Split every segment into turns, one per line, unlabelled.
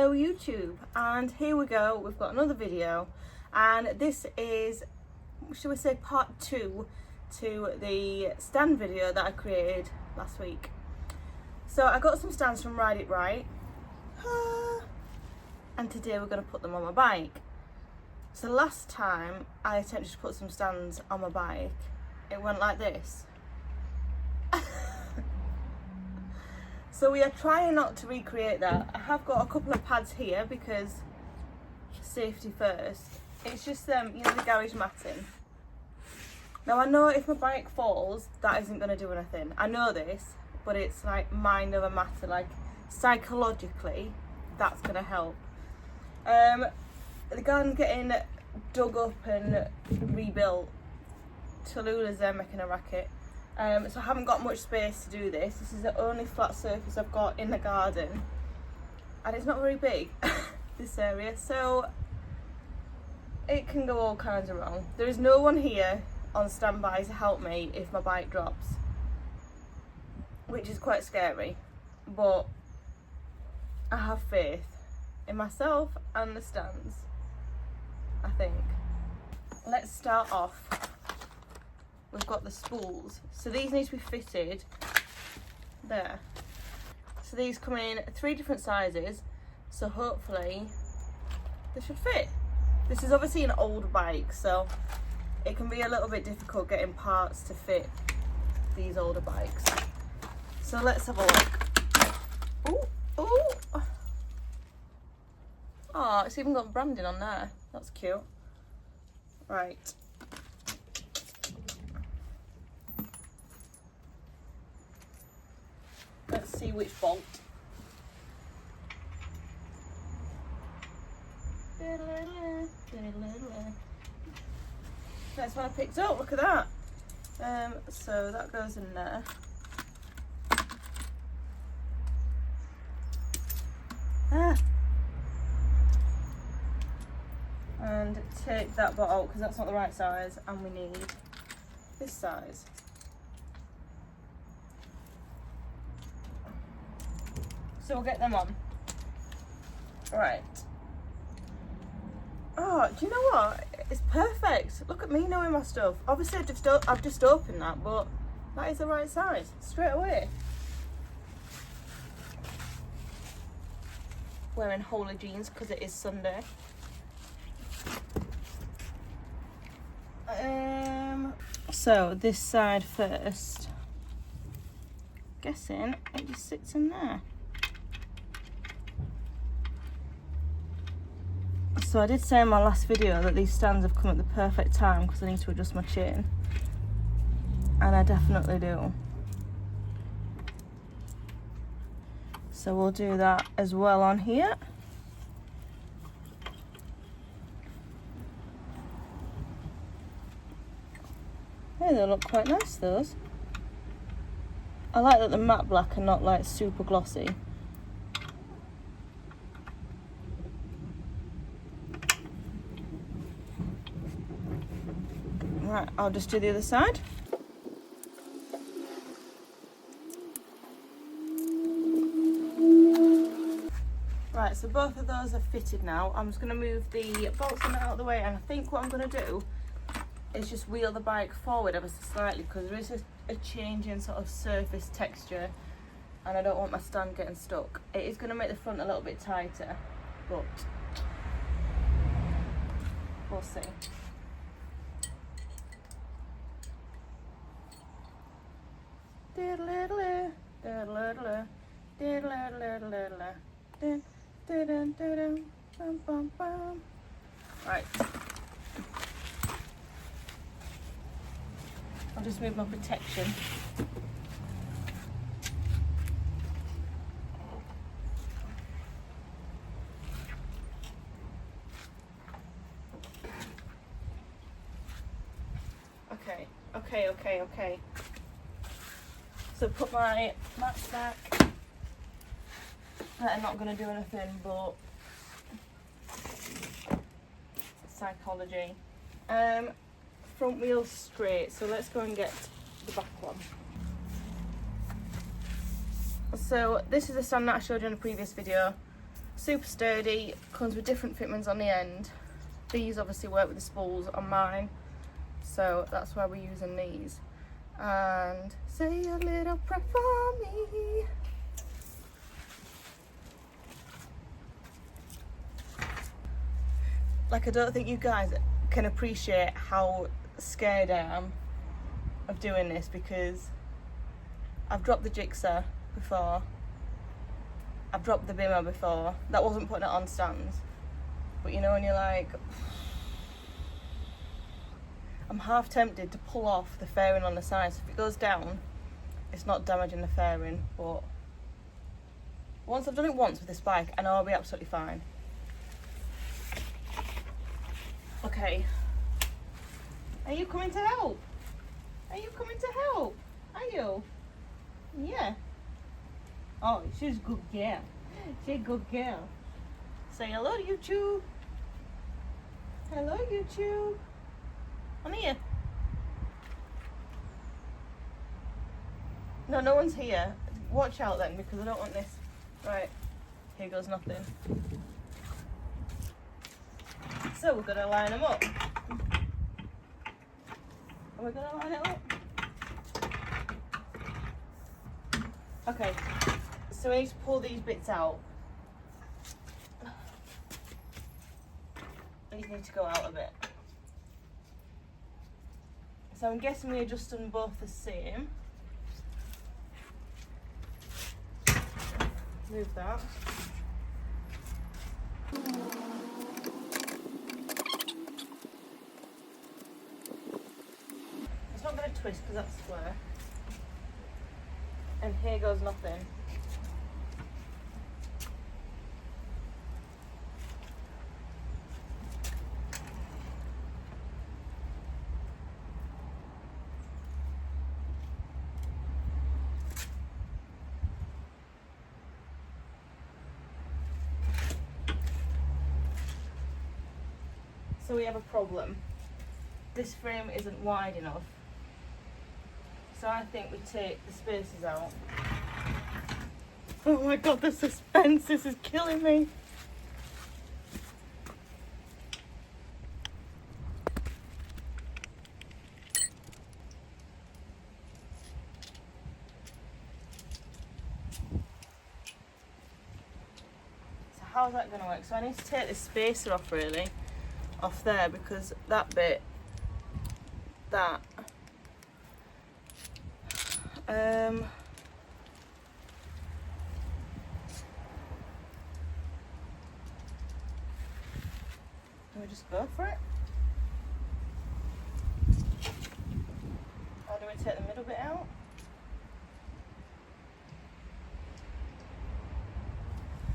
Hello YouTube, and here we go, we've got another video, and this is, shall we say, part 2 to the stand video that I created last week. So I got some stands from It Rite, and today we're going to put them on my bike. So last time I attempted to put some stands on my bike, it went like this. So we are trying not to recreate that. I have got a couple of pads here because safety first. It's just them, you know, the garage matting. Now I know if my bike falls, that isn't going to do anything. I know this, but it's like mind over matter. Like psychologically, that's going to help. The garden's getting dug up and rebuilt. Tallulah's there making a racket. So I haven't got much space to do this. This is the only flat surface I've got in the garden, and it's not very big, this area, so it can go all kinds of wrong. There is no one here on standby to help me if my bike drops, which is quite scary, but I have faith in myself and the stands, I think. Let's start off. We've got the spools, so these need to be fitted there. So these come in 3 different sizes, so hopefully they should fit. This is obviously an old bike, so it can be a little bit difficult getting parts to fit these older bikes. So let's have a look. Ooh, ooh. Oh, it's even got branding on there. That's cute. Right. Let's see which bolt. That's one I picked up, look at that. So that goes in there. And take that bolt out because that's not the right size, and we need this size. So we'll get them on. Right. Oh, do you know what? It's perfect. Look at me knowing my stuff. Obviously I've just opened that, but that is the right size, straight away. Wearing holy jeans because it is Sunday. So this side first. Guessing it just sits in there. So I did say in my last video that these stands have come at the perfect time because I need to adjust my chain, and I definitely do. So we'll do that as well on here. Hey, they look quite nice, those. I like that the matte black and not like super glossy. Right, I'll just do the other side. Right, so both of those are fitted now. I'm just going to move the bolts on out of the way, and I think what I'm going to do is just wheel the bike forward ever so slightly because there is a change in sort of surface texture, and I don't want my stand getting stuck. It is going to make the front a little bit tighter, but we'll see. Right. I'll just move my protection. Okay. So put my mats back. They're not going to do anything but psychology. Front wheel straight, so let's go and get the back one. So this is the stand that I showed you in a previous video. super sturdy, comes with different fitments on the end. These obviously work with the spools on mine, so that's why we're using these. And say a little prayer for me. Like, I don't think you guys can appreciate how scared I am of doing this, because I've dropped the jigsaw before, I've dropped the bimmer before. That wasn't putting it on stands, but you know when you're like, I'm half tempted to pull off the fairing on the side, so if it goes down it's not damaging the fairing. But once I've done it once with this bike, I know I'll be absolutely fine. Okay, are you coming to help? Are you coming to help? Are you? Yeah. Oh, she's a good girl. She's a good girl. Say hello to YouTube. Hello YouTube. I'm here. No, no one's here. Watch out then, because I don't want this. Right, here goes nothing. So we're gonna line them up. Are we gonna line it up? Okay, so we need to pull these bits out. These need to go out a bit. So I'm guessing we adjust them both the same. Move that. It's not going to twist because that's square. And here goes nothing. So we have a problem. This frame isn't wide enough. So I think we take the spaces out. Oh my god, the suspense, this is killing me. So how's that going to work? So I need to take this spacer off really, off there, because that bit, that, can we just go for it? Or do we take the middle bit out?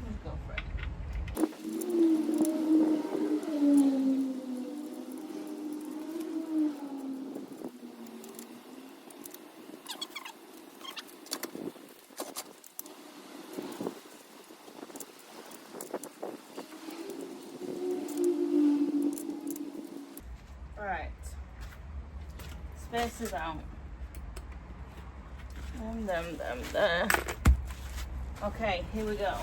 Let's go for it. Right, spaces out. Them, there. Okay, here we go.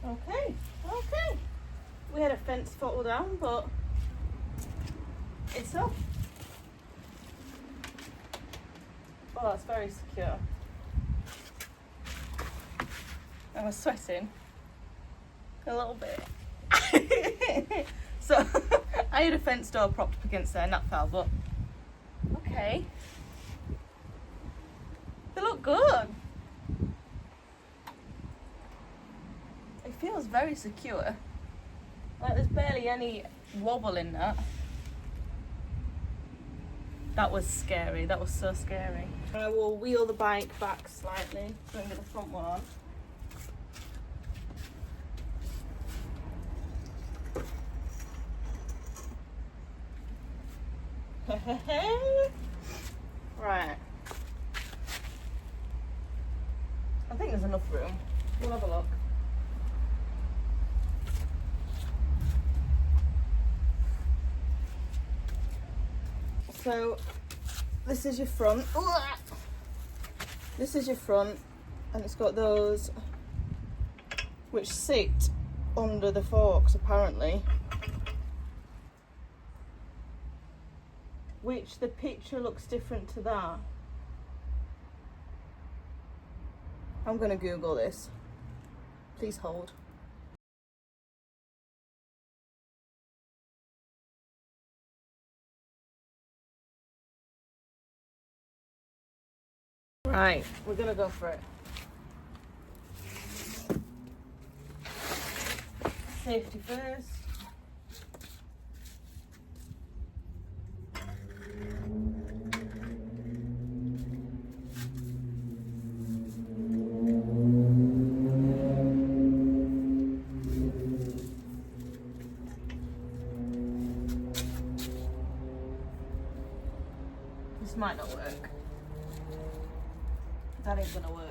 Okay. We had a fence fall down, but it's up. Oh, that's very secure. I was sweating a little bit. So I had a fence door propped up against there and that fell, but okay. They look good. It feels very secure. Like there's barely any wobble in that. That was scary. That was so scary. I will wheel the bike back slightly so I can get the front one on. Right. I think there's enough room. We'll have a look. So this is your front. This is your front, and it's got those which sit under the forks apparently, which the picture looks different to that. I'm gonna Google this. Please hold. Right, we're gonna go for it. Safety first. This might not work. That ain't gonna work.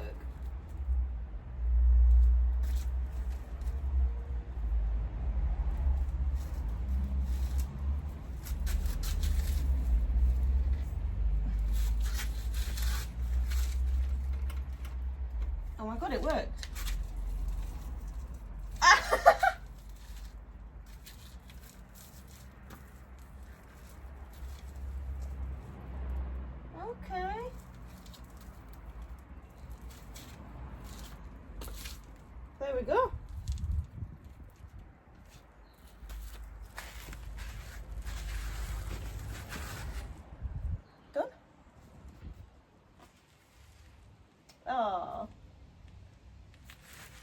Oh my god, it worked. Okay. There we go. Done.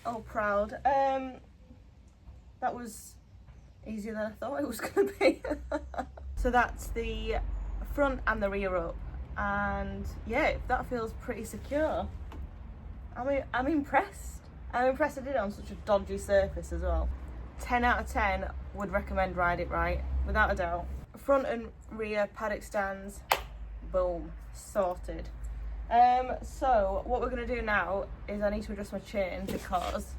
Oh, proud. That was easier than I thought it was gonna be. So that's the front and the rear up, and yeah, that feels pretty secure. I'm impressed. I'm impressed I did it on such a dodgy surface as well. 10 out of 10 would recommend Ride It Right, without a doubt. Front and rear paddock stands, boom, sorted. So what we're gonna do now is I need to adjust my chain because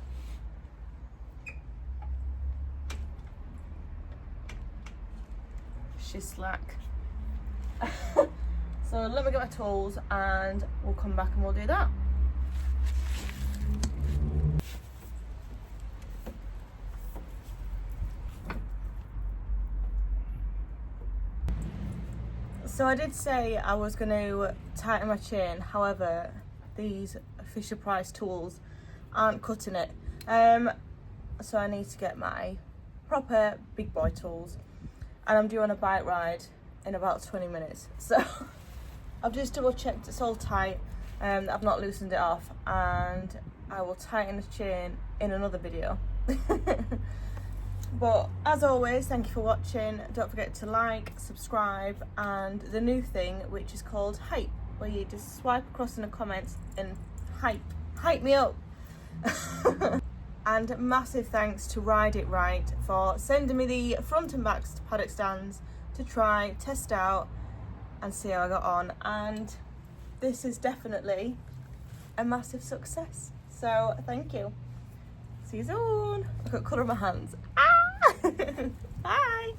she's slack. So let me get my tools and we'll come back and we'll do that. So I did say I was going to tighten my chain, however these Fisher-Price tools aren't cutting it. So I need to get my proper big boy tools, and I'm due on a bike ride in about 20 minutes. So I've just double checked it's all tight, I've not loosened it off, and I will tighten the chain in another video. But as always, thank you for watching. Don't forget to like, subscribe, and the new thing which is called Hype, where you just swipe across in the comments and hype me up. And massive thanks to Ride It Right for sending me the front and back paddock stands to try, test out and see how I got on, and this is definitely a massive success, so thank you. See you soon. Look at the colour of my hands. Ah! Bye.